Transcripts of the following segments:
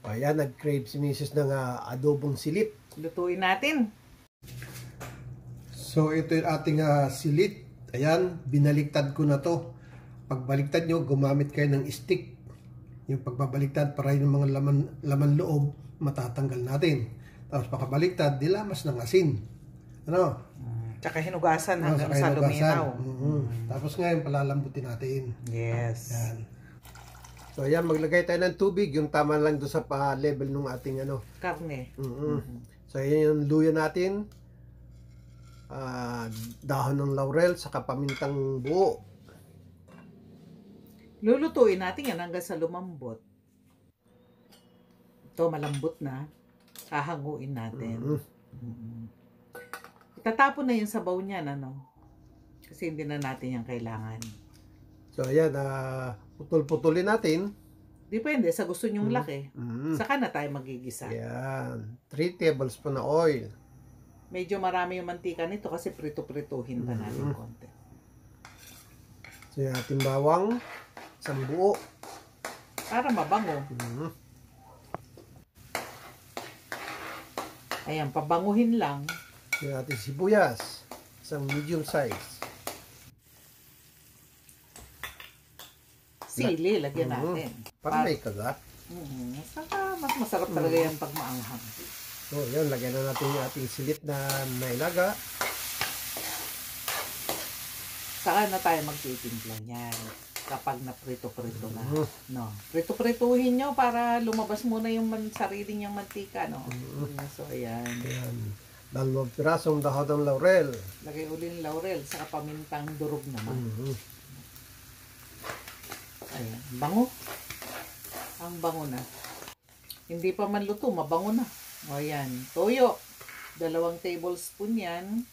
Ayan, nag-crave si Mrs. ng adobong silip. Lutuin natin. So, ito yung ating silit. Ayan, binaliktad ko na to. Pagbaliktad nyo, gumamit kayo ng stick. Yung pagbabaliktad para yung mga laman loob, matatanggal natin. Tapos pakabaliktad, dilamas ng asin. Ano? Tsaka hinugasan hanggang sa luminaw. Tapos ngayon, palalambutin natin. Yes. Ayan. So, ayan, maglagay tayo ng tubig. Yung tama lang doon sa level ng ating Karne. So, ayan yung luya natin. Dahon ng laurel, saka pamintang buo. Lulutuin natin yan hanggang sa lumambot. Ito, malambot na. Hahanguin natin. Itatapon na yung sabaw niyan, ano? Kasi hindi na natin yan kailangan. So, ayan, putol-putulin natin. Depende sa gusto nyong laki. Saka na tayo magigisa. Ayan, 3 tablespoon na oil. Medyo marami yung mantika nito kasi prito-prituhin pa natin konti. So, yung ating bawang, isang buo. Para mabango. Ayan, pabanguhin lang. So, yung ating sibuyas, isang medium size. Sili, lagyan natin. Para may kagat. Saka mas masarap talaga yan pag maanghang. So, yun, lagyan na natin yung ating silit na nailaga. Saka na tayo magtitimpla niyan kapag naprito-prito na. No. Prito-prituhin nyo para lumabas muna yung sarili niyang mantika. No? So, ayan. Ayan. 2 pirasong dahon ng laurel. Lagay uli ng laurel, saka pamintang durog naman. Ayan. Bango. Ang bango na. Hindi pa man luto, mabango na. O ayan. Toyo. 2 tablespoon yan.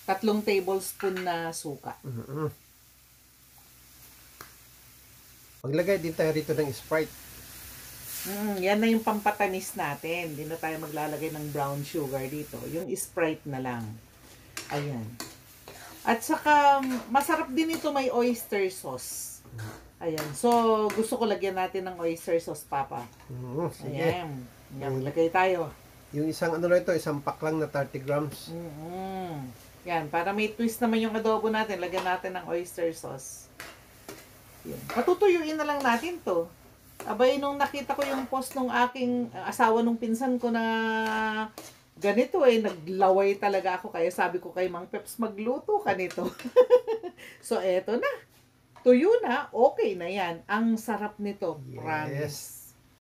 3 tablespoon na suka. Maglagay din tayo rito ng Sprite. Yan na yung pampatamis natin. Hindi na tayo maglalagay ng brown sugar dito. Yung Sprite na lang. Ayan. At saka, masarap din ito may oyster sauce. Ayan. So, gusto ko lagyan natin ng oyster sauce, Papa. Sige. Ayan. Yan, maglagay tayo. Yung isang ano na ito, isang pack lang na 30 grams. Yan, para may twist naman yung adobo natin, lagyan natin ng oyster sauce. Yan. Patutuyuin na lang natin to. Abay, nung nakita ko yung post nung aking asawa nung pinsan ko na ganito naglaway talaga ako. Kaya sabi ko kay Mang Peps, magluto ka nito. So, eto na. Tuyo na, okay na yan. Ang sarap nito, promise.